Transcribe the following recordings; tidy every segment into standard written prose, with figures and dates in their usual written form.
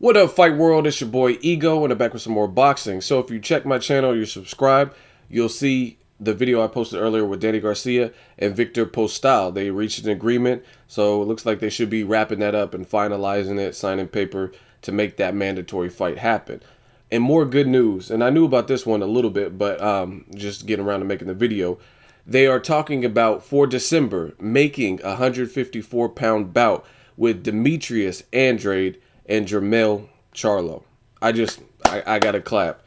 What up, Fight World? It's your boy Ego, and I'm back with some more boxing. So if you check my channel, you subscribe, you'll see the video I posted earlier with Danny Garcia and Victor Postal. They reached an agreement, so it looks like they should be wrapping that up and finalizing it, signing paper to make that mandatory fight happen. And more good news, and I knew about this one a little bit, but just getting around to making the video. They are talking about, for December, making a 154-pound bout with Demetrius Andrade and Jermell Charlo. I gotta clap.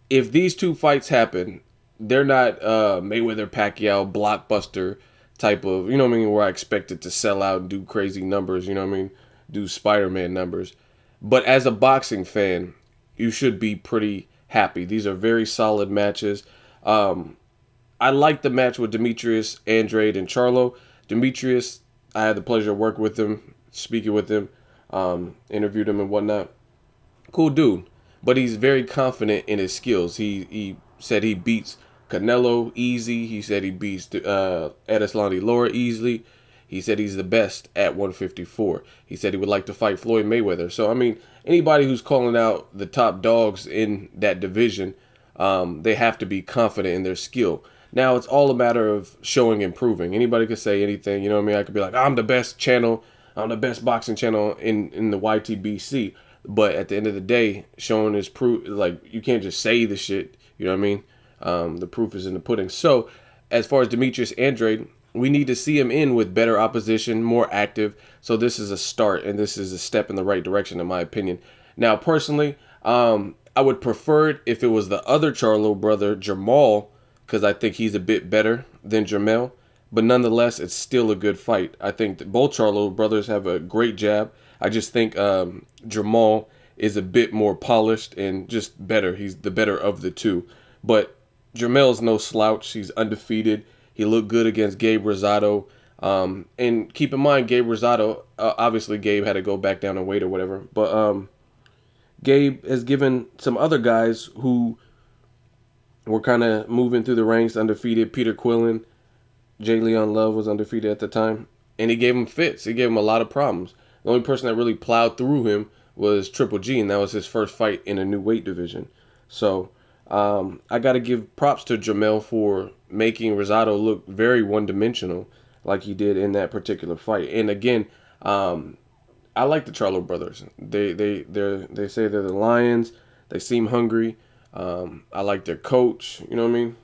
If these two fights happen, they're not Mayweather Pacquiao blockbuster type of, you know what I mean, where I expect it to sell out and do crazy numbers, you know what I mean, do Spider-Man numbers. But as a boxing fan, you should be pretty happy. These are very solid matches. I like the match with Demetrius Andrade and Charlo. Demetrius, I had the pleasure of working with him, speaking with him, interviewed him and whatnot. Cool dude, but he's very confident in his skills. He said he beats Canelo easy. He said he beats Edeslandi Lara easily. He said he's the best at 154. He said he would like to fight Floyd Mayweather. So, I mean, anybody who's calling out the top dogs in that division, they have to be confident in their skill. Now, it's all a matter of showing and proving. Anybody could say anything, you know what I mean? I could be like, I'm the best channel. I'm the best boxing channel in the YTBC. But at the end of the day, showing is proof. Like, you can't just say the shit, you know what I mean? The proof is in the pudding. So, as far as Demetrius Andrade, we need to see him in with better opposition, more active. So this is a start, and this is a step in the right direction, in my opinion. Now, personally, I would prefer it if it was the other Charlo brother, Jermall, because I think he's a bit better than Jermell. But nonetheless, it's still a good fight. I think that both Charlo brothers have a great jab. I just think Jermall is a bit more polished and just better. He's the better of the two. But Jermell's no slouch. He's undefeated. He looked good against Gabe Rosado. And keep in mind, Gabe Rosado, obviously Gabe had to go back down and weight or whatever. But Gabe has given some other guys who were kind of moving through the ranks undefeated. Peter Quillen, Jay Leon Love was undefeated at the time. And he gave him fits. He gave him a lot of problems. The only person that really plowed through him was Triple G, and that was his first fight in a new weight division. So I got to give props to Jermell for making Rosado look very one-dimensional like he did in that particular fight. And again, I like the Charlo brothers. They say they're the Lions. They seem hungry. I like their coach. You know what I mean?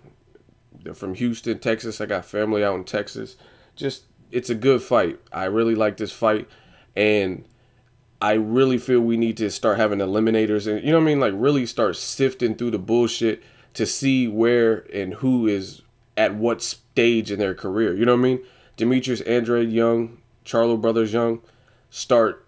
They're from Houston, Texas. I got family out in Texas. Just, it's a good fight. I really like this fight. And I really feel we need to start having eliminators and, you know what I mean? Like, really start sifting through the bullshit to see where and who is at what stage in their career. You know what I mean? Demetrius Andrade young, Charlo brothers young. Start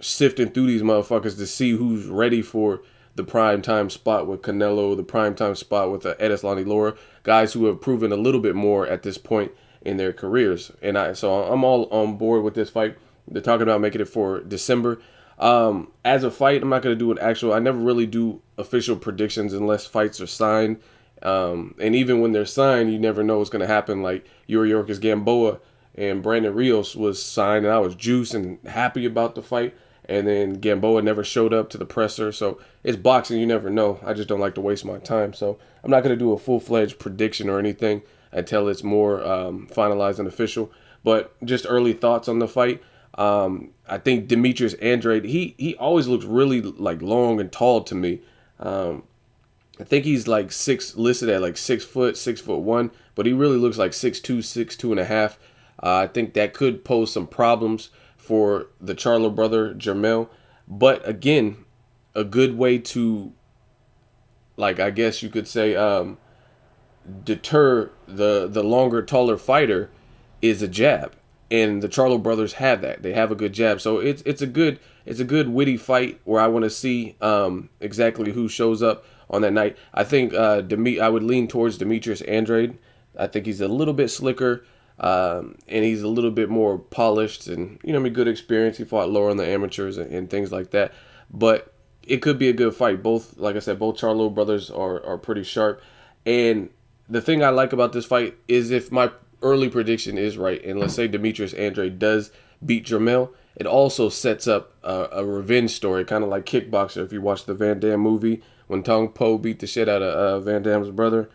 sifting through these motherfuckers to see who's ready for the prime time spot with Canelo, the prime time spot with Edeslandi Lara, guys who have proven a little bit more at this point in their careers. And so I'm all on board with this fight. They're talking about making it for December. As a fight, I'm not going to do an actual, I never really do official predictions unless fights are signed. And even when they're signed, you never know what's going to happen. Like Yuri Yorkis Gamboa and Brandon Rios was signed, and I was juiced and happy about the fight. And then Gamboa never showed up to the presser. So it's boxing. You never know. I just don't like to waste my time. So I'm not going to do a full-fledged prediction or anything until it's more finalized and official. But just early thoughts on the fight. I think Demetrius Andrade, he always looks really like long and tall to me. I think he's like listed at like 6 foot, 6'1", but he really looks like 6'2", 6'2.5". I think that could pose some problems for the Charlo brother, Jermell. But again, a good way to, like, I guess you could say, deter the longer, taller fighter is a jab. And the Charlo brothers have that. They have a good jab. So it's a good witty fight where I want to see exactly who shows up on that night. I think I would lean towards Demetrius Andrade. I think he's a little bit slicker. And he's a little bit more polished and, you know, good experience. He fought lower on the amateurs and things like that. But it could be a good fight. Both, like I said, both Charlo brothers are pretty sharp. And the thing I like about this fight is if my early prediction is right, and let's say Demetrius Andrade does beat Jermell, it also sets up a revenge story, kind of like Kickboxer. If you watch the Van Damme movie, when Tong Po beat the shit out of Van Damme's brother,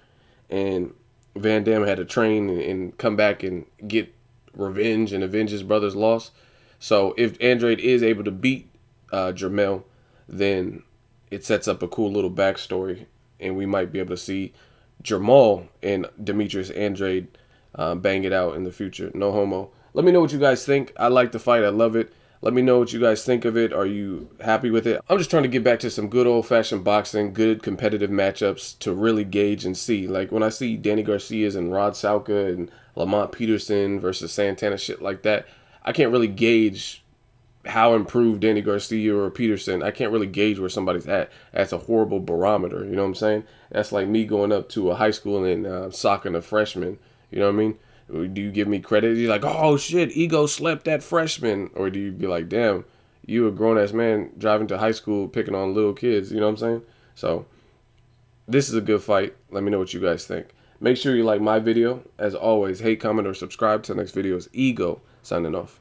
and Van Damme had to train and come back and get revenge and avenge his brother's loss. So if Andrade is able to beat Jermell, then it sets up a cool little backstory, and we might be able to see Jermall and Demetrius Andrade bang it out in the future. No homo. Let me know what you guys think. I like the fight. I love it. Let me know what you guys think of it. Are you happy with it? I'm just trying to get back to some good old-fashioned boxing, good competitive matchups to really gauge and see. Like when I see Danny Garcia's and Rod Salka and Lamont Peterson versus Santana, shit like that, I can't really gauge how improved Danny Garcia or Peterson. I can't really gauge where somebody's at. That's a horrible barometer. You know what I'm saying? That's like me going up to a high school and socking a freshman. You know what I mean? Do you give me credit? You're like, oh shit, Ego slept that freshman. Or do you be like, damn, you a grown ass man driving to high school picking on little kids. You know what I'm saying? So this is a good fight. Let me know what you guys think. Make sure you like my video. As always, hate, comment, or subscribe. Till next video is Ego signing off.